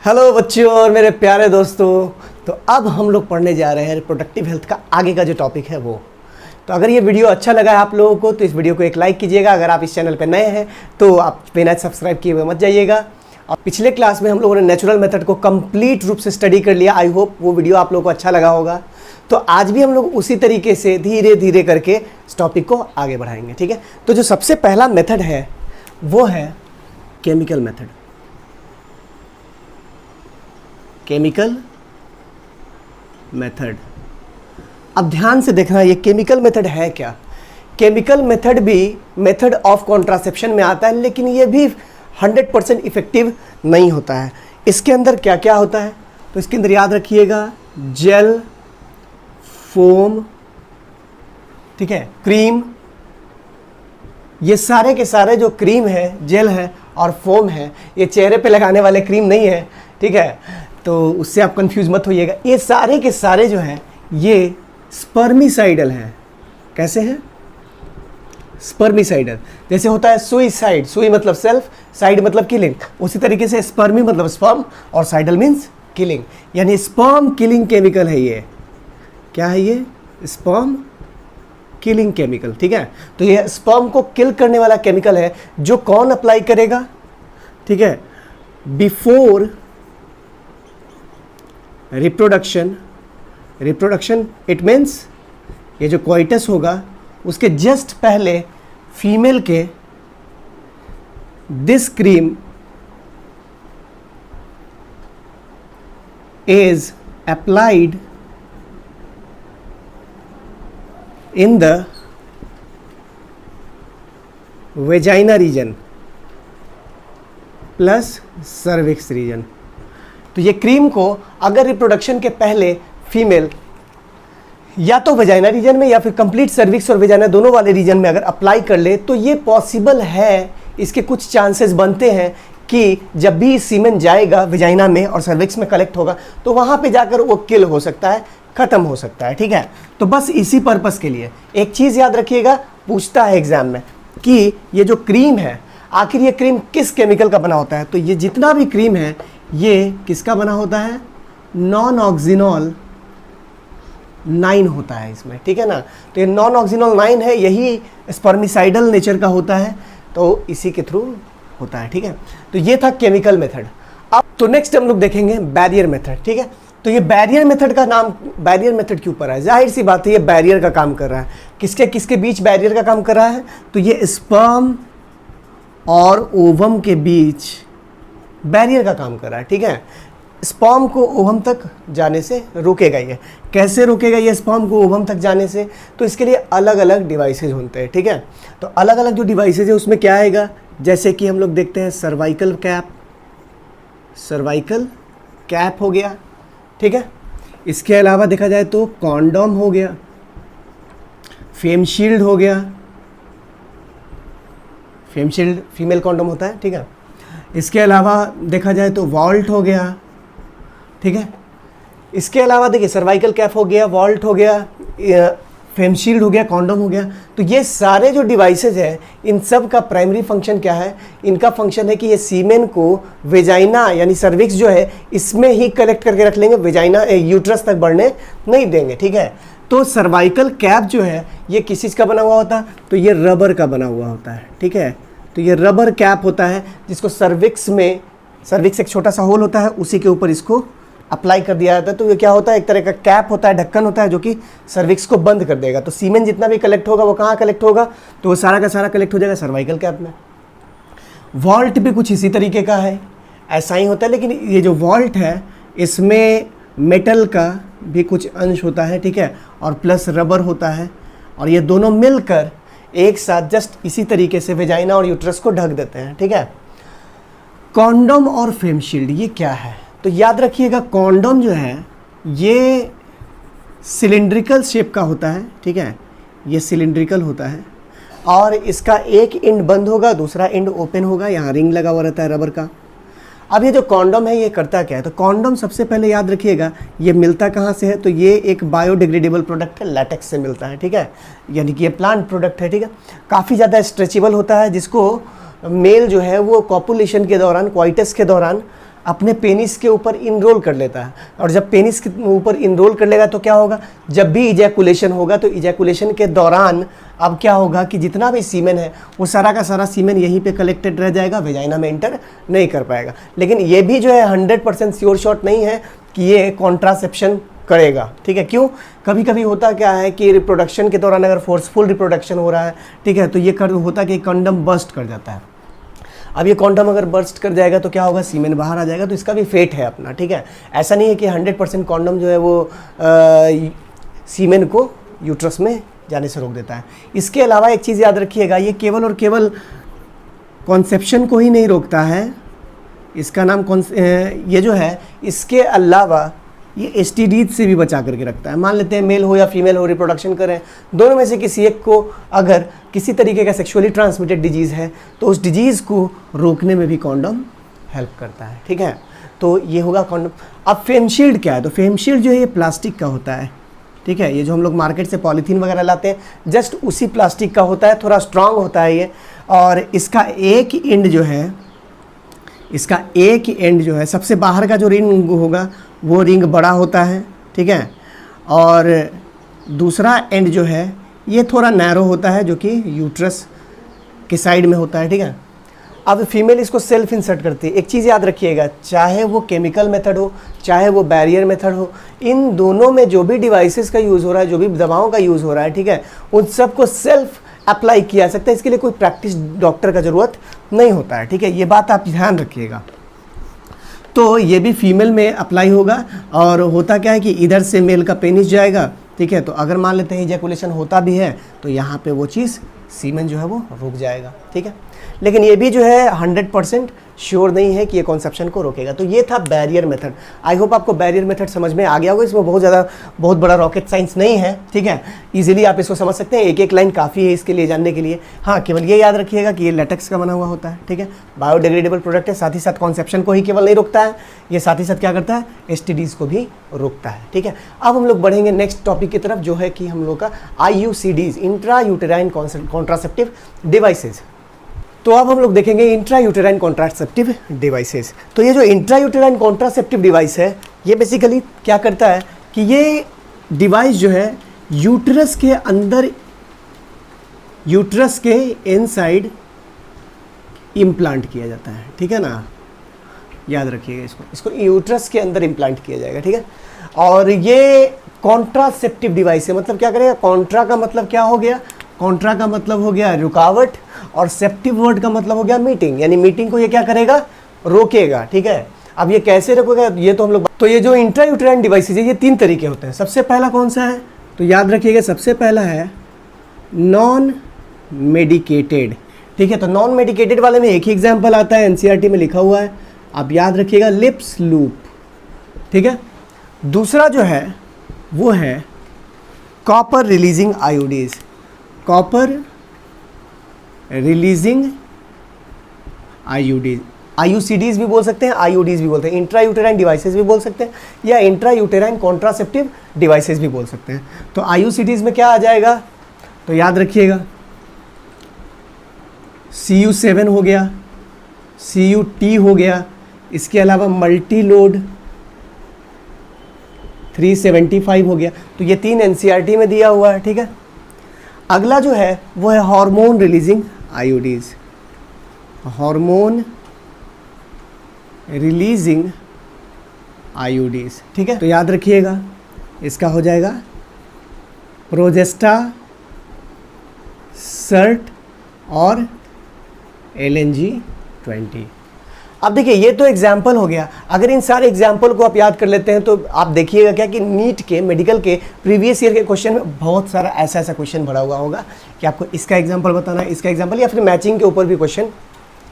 Hello बच्चों और मेरे प्यारे दोस्तों। तो अब हम लोग पढ़ने जा रहे हैं रिप्रोडक्टिव हेल्थ का आगे का जो टॉपिक है वो। तो अगर ये वीडियो अच्छा लगा है आप लोगों को तो इस वीडियो को एक लाइक कीजिएगा। अगर आप इस चैनल पर नए हैं तो आप बिना सब्सक्राइब किए हुए मत जाइएगा। और पिछले क्लास में हम लोगों ने नेचुरल मेथड को कंप्लीट रूप से स्टडी कर लिया। आई होप वो वीडियो आप लोगों को अच्छा लगा होगा। तो आज भी हम लोग उसी तरीके से धीरे धीरे करके इस टॉपिक को आगे बढ़ाएंगे, ठीक है। तो जो सबसे पहला मेथड है वो है केमिकल मेथड। केमिकल मेथड, अब ध्यान से देखना ये केमिकल मेथड है क्या। केमिकल मेथड भी मेथड ऑफ कॉन्ट्रासेप्शन में आता है, लेकिन ये भी 100% इफेक्टिव नहीं होता है। इसके अंदर क्या क्या होता है तो इसके अंदर याद रखिएगा, जेल, फोम, ठीक है, क्रीम, ये सारे के सारे जो क्रीम है, जेल है और फोम है, ये चेहरे पे लगाने वाले क्रीम नहीं है, ठीक है। तो उससे आप कंफ्यूज मत होइएगा। ये सारे के सारे जो हैं ये स्पर्मिसाइडल हैं। कैसे हैं? स्पर्मिसाइडल। जैसे होता है सुइसाइड, सुई मतलब सेल्फ, साइड मतलब किलिंग, उसी तरीके से स्पर्मी मतलब स्पर्म और साइडल मीन्स किलिंग, यानी स्पर्म किलिंग केमिकल है ये। क्या है ये? स्पर्म किलिंग केमिकल, ठीक है। तो ये स्पर्म को किल करने वाला केमिकल है जो कौन अप्लाई करेगा, ठीक है, before reproduction. Reproduction it means ये जो कोइटस होगा उसके जस्ट पहले फीमेल के this cream is applied in the vagina region plus cervix region। तो ये क्रीम को अगर रिप्रोडक्शन के पहले फीमेल या तो वेजाइना रीजन में या फिर कंप्लीट सर्विक्स और वेजाइना दोनों वाले रीजन में अगर अप्लाई कर ले तो ये पॉसिबल है, इसके कुछ चांसेस बनते हैं कि जब भी सीमेन जाएगा वेजाइना में और सर्विक्स में कलेक्ट होगा तो वहाँ पे जाकर वो किल हो सकता है, ख़त्म हो सकता है, ठीक है। तो बस इसी पर्पस के लिए एक चीज़ याद रखिएगा, पूछता है एग्जाम में कि ये जो क्रीम है आखिर ये क्रीम किस केमिकल का बना होता है। तो ये जितना भी क्रीम है ये किसका बना होता है? नॉन ऑक्सिनॉल 9 होता है इसमें, ठीक है ना। तो ये नॉन ऑक्सिनॉल 9 है, यही स्पर्मिसाइडल नेचर का होता है, तो इसी के थ्रू होता है, ठीक है। तो ये था केमिकल मेथड। अब तो नेक्स्ट हम लोग देखेंगे बैरियर मेथड, ठीक है। तो ये बैरियर मेथड का नाम बैरियर मेथड क्यों पड़ा है? जाहिर सी बात है ये बैरियर का काम कर रहा है। किसके किसके बीच बैरियर का काम कर रहा है? तो ये स्पर्म और ओवम के बीच बैरियर का काम कर रहा है, ठीक है। स्पर्म को ओवम तक जाने से रोकेगा ये। कैसे रोकेगा ये स्पर्म को ओवम तक जाने से? तो इसके लिए अलग अलग डिवाइसेज होते हैं, ठीक है। तो अलग अलग जो डिवाइसेज है उसमें क्या आएगा, जैसे कि हम लोग देखते हैं सर्वाइकल कैप, सर्वाइकल कैप हो गया, ठीक है। इसके अलावा देखा जाए तो कॉन्डोम हो गया, फेम शील्ड हो गया, फेम शील्ड फीमेल कॉन्डोम होता है, ठीक है। इसके अलावा देखा जाए तो वॉल्ट हो गया, ठीक है। इसके अलावा देखिए सर्वाइकल कैप हो गया, वॉल्ट हो गया, फेम शील्ड हो गया, कॉन्डोम हो गया। तो ये सारे जो डिवाइसेज हैं इन सब का प्राइमरी फंक्शन क्या है? इनका फंक्शन है कि ये सीमेन को वेजाइना यानी सर्विक्स जो है इसमें ही कलेक्ट करके रख लेंगे, वेजाइना यूट्रस तक बढ़ने नहीं देंगे, ठीक है। तो सर्वाइकल कैप जो है ये किस चीज़ का बना हुआ होता है? तो ये रबर का बना हुआ होता है, ठीक है। तो ये रबर कैप होता है जिसको सर्विक्स में, सर्विक्स एक छोटा सा होल होता है, उसी के ऊपर इसको अप्लाई कर दिया जाता है। तो ये क्या होता है? एक तरह का कैप होता है, ढक्कन होता है जो कि सर्विक्स को बंद कर देगा। तो सीमेन जितना भी कलेक्ट होगा वो कहाँ कलेक्ट होगा? तो वो सारा का सारा कलेक्ट हो जाएगा सर्वाइकल कैप में। वॉल्ट भी कुछ इसी तरीके का है, ऐसा ही होता है, लेकिन ये जो वॉल्ट है इसमें मेटल का भी कुछ अंश होता है, ठीक है, और प्लस रबर होता है, और ये दोनों मिलकर एक साथ जस्ट इसी तरीके से वेजाइना और यूट्रस को ढक देते हैं, ठीक है। कॉन्डोम और फेम शील्ड ये क्या है? तो याद रखिएगा कॉन्डोम जो है ये सिलिंड्रिकल शेप का होता है, ठीक है, ये सिलिंड्रिकल होता है और इसका एक एंड बंद होगा, दूसरा एंड ओपन होगा, यहाँ रिंग लगा हुआ रहता है रबर का। अब ये जो कॉन्डोम है ये करता क्या है? तो कॉन्डोम सबसे पहले याद रखिएगा ये मिलता कहाँ से है? तो ये एक बायोडिग्रेडेबल प्रोडक्ट है, लैटेक्स से मिलता है, ठीक है, यानी कि ये प्लांट प्रोडक्ट है, ठीक है। काफ़ी ज़्यादा स्ट्रेचेबल होता है जिसको मेल जो है वो कॉपुलेशन के दौरान, क्वाइटस के दौरान अपने पेनिस के ऊपर इनरोल कर लेता है, और जब पेनिस के ऊपर इनरोल कर लेगा तो क्या होगा, जब भी इजैकुलेशन होगा तो इजैकुलेशन के दौरान अब क्या होगा कि जितना भी सीमेन है वो सारा का सारा सीमेन यहीं पे कलेक्टेड रह जाएगा, वेजाइना में एंटर नहीं कर पाएगा। लेकिन ये भी जो है 100% श्योर शॉट नहीं है कि ये कॉन्ट्रासेप्शन करेगा, ठीक है। क्यों, कभी कभी होता क्या है कि रिप्रोडक्शन के दौरान अगर फोर्सफुल रिप्रोडक्शन हो रहा है, ठीक है, तो ये होता है कि कंडम बर्स्ट कर जाता है। अब ये कंडम अगर बर्स्ट कर जाएगा तो क्या होगा, सीमेन बाहर आ जाएगा, तो इसका भी फेट है अपना, ठीक है। ऐसा नहीं है कि 100% कंडम जो है वो सीमेन को यूट्रस में जाने से रोक देता है। इसके अलावा एक चीज़ याद रखिएगा, ये केवल और केवल कॉन्सेप्शन को ही नहीं रोकता है, इसका नाम ये जो है, इसके अलावा ये एसटीडी से भी बचा करके रखता है। मान लेते हैं मेल हो या फीमेल हो, रिप्रोडक्शन करें, दोनों में से किसी एक को अगर किसी तरीके का सेक्सुअली ट्रांसमिटेड डिजीज़ है तो उस डिजीज़ को रोकने में भी कॉन्डम हेल्प करता है, ठीक है। तो ये होगा कॉन्डम। अब फेम शील्ड क्या है, तो फेम शील्ड जो है ये प्लास्टिक का होता है, ठीक है। ये जो हम लोग मार्केट से पॉलीथीन वगैरह लाते हैं जस्ट उसी प्लास्टिक का होता है, थोड़ा स्ट्रांग होता है ये, और इसका एक एंड जो है, इसका एक एंड जो है, सबसे बाहर का जो रिंग होगा वो रिंग बड़ा होता है, ठीक है, और दूसरा एंड जो है ये थोड़ा नैरो होता है जो कि यूट्रस के साइड में होता है, ठीक है। अब फीमेल इसको सेल्फ इंसर्ट करती है। एक चीज़ याद रखिएगा, चाहे वो केमिकल मेथड हो चाहे वो बैरियर मेथड हो, इन दोनों में जो भी डिवाइसेस का यूज़ हो रहा है, जो भी दवाओं का यूज़ हो रहा है, ठीक है, उन सबको सेल्फ अप्लाई किया जा सकता है। इसके लिए कोई प्रैक्टिस डॉक्टर का ज़रूरत नहीं होता है, ठीक है। ये बात आप ध्यान रखिएगा। तो ये भी फीमेल में अप्लाई होगा, और होता क्या है कि इधर से मेल का पेनिस जाएगा, ठीक है, तो अगर मान लेते हैं इजैकुलेशन होता भी है तो यहाँ पे वो चीज़ सीमेन जो है वो रुक जाएगा, ठीक है। लेकिन ये भी जो है 100% श्योर नहीं है कि ये कॉन्सेप्शन को रोकेगा। तो ये था बैरियर मेथड। आई होप आपको बैरियर मेथड समझ में आ गया होगा। इसमें बहुत बड़ा रॉकेट साइंस नहीं है, ठीक है, इजीली आप इसको समझ सकते हैं। एक एक लाइन काफ़ी है इसके लिए जानने के लिए। हाँ, केवल ये याद रखिएगा कि ये लेटेक्स का बना हुआ होता है, ठीक है, बायोडिग्रेडेबल प्रोडक्ट है। साथ ही साथ कॉन्सेप्शन को ही केवल नहीं रोकता है, ये साथ ही साथ क्या करता है, एसटीडीज़ को भी रोकता है, ठीक है। अब हम लोग बढ़ेंगे नेक्स्ट टॉपिक की तरफ, जो है कि हम लोग का IUCDs, intra uterine contraceptive devices. तो अब हम लोग देखेंगे इंट्रा यूटेराइन कॉन्ट्रासेप्टिव डिवाइसेस। तो ये जो इंट्रा यूटेराइन कॉन्ट्रासेप्टिव डिवाइस है, ये बेसिकली क्या करता है कि ये डिवाइस जो है यूट्रस के अंदर, यूट्रस के इनसाइड इम्प्लांट किया जाता है, ठीक है ना, याद रखिएगा इसको यूट्रस के अंदर इम्प्लांट किया जाएगा, ठीक है। और ये कॉन्ट्रासेप्टिव डिवाइस है। मतलब क्या करेगा, कॉन्ट्रा का मतलब क्या हो गया, कॉन्ट्रा का मतलब हो गया रुकावट, और सेप्टिव वर्ड का मतलब हो गया मीटिंग, यानी मीटिंग को ये क्या करेगा, रोकेगा, ठीक है। अब ये कैसे रोकेगा, ये तो हम लोग, तो ये जो इंट्रा यूटेराइन डिवाइसेज है ये 3 तरीके होते हैं। सबसे पहला कौन सा है, तो याद रखिएगा, सबसे पहला है नॉन मेडिकेटेड, ठीक है। तो नॉन मेडिकेटेड वाले में एक ही एग्जाम्पल आता है, NCERT में लिखा हुआ है, आप याद रखिएगा, लिप्स लूप, ठीक है। दूसरा जो है वो है copper releasing IUDs, copper releasing IUDs, IUCDs भी बोल सकते हैं, IUDs भी बोलते हैं, इंट्रा यूटेराइन डिवाइसेस भी बोल सकते हैं, या इंट्रा यूटेराइन कॉन्ट्रासेप्टिव डिवाइसेस भी बोल सकते हैं। तो IUCDs में क्या आ जाएगा, तो याद रखिएगा, CU7 हो गया, CUT हो गया, इसके अलावा मल्टी लोड 375 हो गया। तो ये 3 NCERT में दिया हुआ है, ठीक है। अगला जो है वो है hormone releasing IUDs, hormone releasing IUDs, ठीक है। तो याद रखिएगा, इसका हो जाएगा प्रोजेस्टा, सर्ट और LNG-20। अब देखिए, ये तो एग्जाम्पल हो गया। अगर इन सारे एग्जाम्पल को आप याद कर लेते हैं तो आप देखिएगा क्या कि नीट के, मेडिकल के प्रीवियस ईयर के क्वेश्चन में बहुत सारा ऐसा क्वेश्चन भरा हुआ होगा कि आपको इसका एग्जाम्पल बताना है, इसका एग्जाम्पल, या फिर मैचिंग के ऊपर भी क्वेश्चन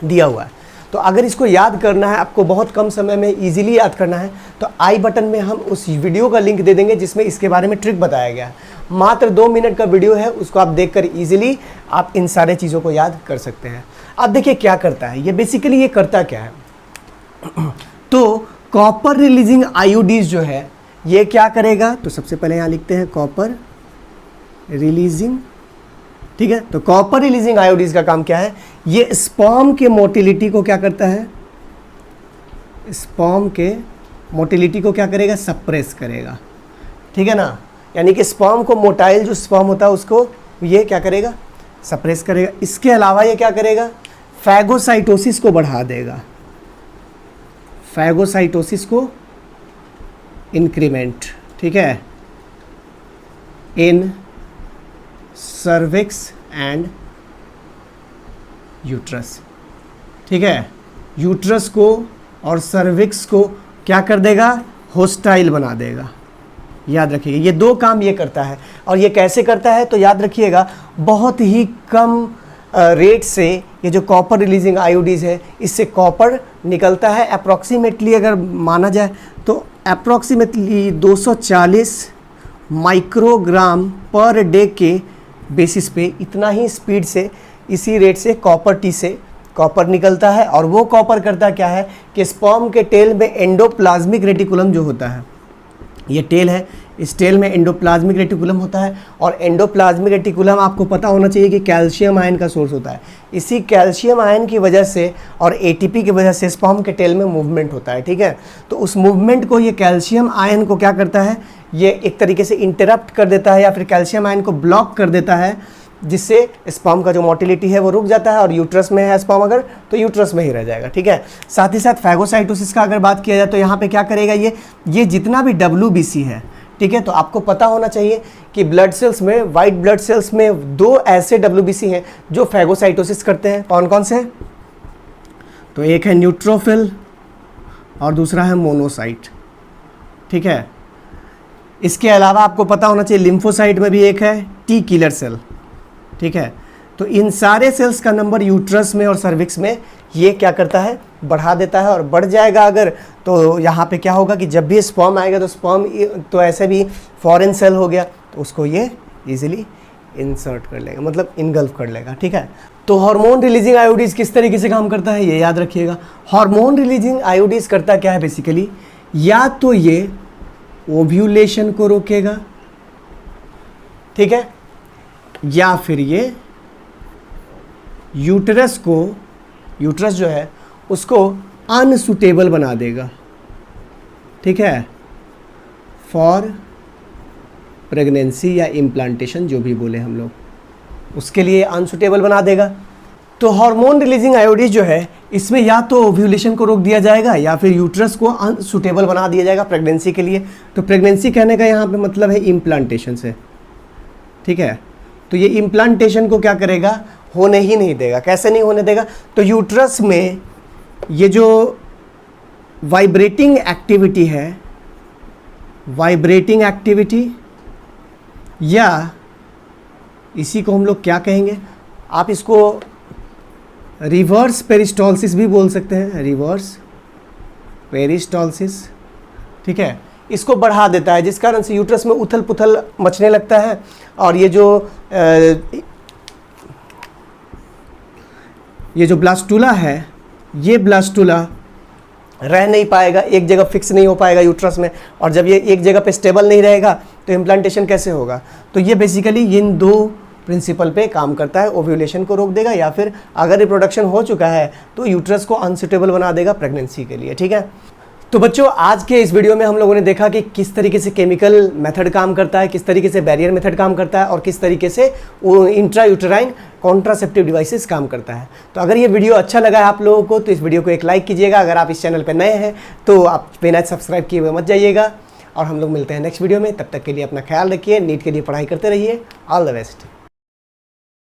दिया हुआ है। तो अगर इसको याद करना है, आपको बहुत कम समय में ईजिली याद करना है, तो आई बटन में हम उस वीडियो का लिंक दे देंगे जिसमें इसके बारे में ट्रिक बताया गया है। मात्र 2 मिनट का वीडियो है, उसको आप देखकर ईजिली आप इन सारे चीज़ों को याद कर सकते हैं। अब देखिए क्या करता है ये, बेसिकली ये करता क्या है, तो कॉपर रिलीजिंग आयोडीज जो है ये क्या करेगा, तो सबसे पहले यहाँ लिखते हैं कॉपर रिलीजिंग, ठीक है। तो कॉपर रिलीजिंग आयोडीज का काम क्या है, ये स्पर्म के मोटिलिटी को क्या करता है, स्पर्म के मोटिलिटी को क्या करेगा, सप्रेस करेगा, ठीक है ना। यानी कि स्पर्म को, मोटाइल जो स्पर्म होता है उसको ये क्या करेगा, सप्रेस करेगा। इसके अलावा ये क्या करेगा, फैगोसाइटोसिस को बढ़ा देगा, फैगोसाइटोसिस को इंक्रीमेंट, ठीक है, इन सर्विक्स एंड यूट्रस, ठीक है। यूट्रस को और सर्विक्स को क्या कर देगा, होस्टाइल बना देगा। याद रखिएगा ये दो काम ये करता है। और ये कैसे करता है, तो याद रखिएगा बहुत ही कम रेट से ये जो कॉपर रिलीजिंग आयोडीज है इससे कॉपर निकलता है। अप्रॉक्सीमेटली अगर माना जाए तो अप्रॉक्सीमेटली 240 माइक्रोग्राम पर डे के बेसिस पे इतना ही स्पीड से, इसी रेट से कॉपर टी से कॉपर निकलता है। और वो कॉपर करता क्या है कि स्पर्म के टेल में एंडोप्लाज्मिक रेटिकुलम जो होता है, ये टेल है, इस टेल में एंडोप्लाज्मिक रेटिकुलम होता है। और एंडोप्लाज्मिक रेटिकुलम आपको पता होना चाहिए कि कैल्शियम आयन का सोर्स होता है। इसी कैल्शियम आयन की वजह से और एटीपी की वजह से स्पर्म के टेल में मूवमेंट होता है, ठीक है। तो उस मूवमेंट को ये कैल्शियम आयन को क्या करता है, ये एक तरीके से इंटरप्ट कर देता है या फिर कैल्शियम आयन को ब्लॉक कर देता है, जिससे स्पर्म का जो मोटिलिटी है वो रुक जाता है। और यूट्रस में है स्पर्म अगर, तो यूट्रस में ही रह जाएगा, ठीक है। साथ ही साथ फैगोसाइटोसिस का अगर बात किया जाए तो यहाँ पे क्या करेगा, ये जितना भी WBC है, ठीक है, तो आपको पता होना चाहिए कि ब्लड सेल्स में, वाइट ब्लड सेल्स में दो ऐसे WBC हैं जो फैगोसाइटोसिस करते हैं। कौन कौन से, तो एक है न्यूट्रोफिल और दूसरा है मोनोसाइट, ठीक है। इसके अलावा आपको पता होना चाहिए लिम्फोसाइट में भी एक है T किलर सेल, ठीक है। तो इन सारे सेल्स का नंबर यूट्रस में और सर्विक्स में ये क्या करता है, बढ़ा देता है। और बढ़ जाएगा अगर, तो यहाँ पे क्या होगा कि जब भी स्पर्म आएगा तो स्पर्म तो ऐसे भी फॉरेन सेल हो गया, तो उसको ये इजीली इंसर्ट कर लेगा, मतलब इनगल्फ कर लेगा, ठीक है। तो हार्मोन रिलीजिंग आयोडीज किस तरीके से काम करता है ये याद रखिएगा। हार्मोन रिलीजिंग आयोडीज करता क्या है बेसिकली, या तो ये ओव्यूलेशन को रोकेगा, ठीक है, या फिर ये यूट्रस को, यूट्रस जो है उसको अनसुटेबल बना देगा, ठीक है, फॉर प्रेगनेंसी या इम्प्लांटेशन, जो भी बोले हम लोग, उसके लिए अनसुटेबल बना देगा। तो हार्मोन रिलीजिंग आयोडीज जो है इसमें या तो ओव्यूलेशन को रोक दिया जाएगा या फिर यूट्रस को अनसुटेबल बना दिया जाएगा प्रेगनेंसी के लिए। तो प्रेगनेंसी कहने का यहाँ पे मतलब है इम्प्लांटेशन से, ठीक है। तो ये इम्प्लांटेशन को क्या करेगा, होने ही नहीं देगा। कैसे नहीं होने देगा, तो यूट्रस में ये जो वाइब्रेटिंग एक्टिविटी है, वाइब्रेटिंग एक्टिविटी, या इसी को हम लोग क्या कहेंगे, आप इसको रिवर्स पेरिस्टॉल्सिस भी बोल सकते हैं, रिवर्स पेरिस्टॉल्सिस, ठीक है। इसको बढ़ा देता है, जिस कारण से यूट्रस में उथल पुथल मचने लगता है। और ये जो ब्लास्टुला है, ये ब्लास्टुला रह नहीं पाएगा, एक जगह फिक्स नहीं हो पाएगा यूट्रस में। और जब ये एक जगह पे स्टेबल नहीं रहेगा तो इम्प्लांटेशन कैसे होगा। तो ये बेसिकली इन दो प्रिंसिपल पे काम करता है, ओव्यूलेशन को रोक देगा या फिर अगर रिप्रोडक्शन हो चुका है तो यूट्रस को अनसुटेबल बना देगा प्रेगनेंसी के लिए, ठीक है। तो बच्चों आज के इस वीडियो में हम लोगों ने देखा कि किस तरीके से केमिकल मेथड काम करता है, किस तरीके से बैरियर मेथड काम करता है और किस तरीके से इंट्रा यूटेराइन कॉन्ट्रासेप्टिव डिवाइसेस काम करता है। तो अगर ये वीडियो अच्छा लगा है आप लोगों को तो इस वीडियो को एक लाइक कीजिएगा। अगर आप इस चैनल पर नए हैं तो आप बिना सब्सक्राइब किए हुए मत जाइएगा। और हम लोग मिलते हैं नेक्स्ट वीडियो में, तब तक के लिए अपना ख्याल रखिए, नीट के लिए पढ़ाई करते रहिए। All the best.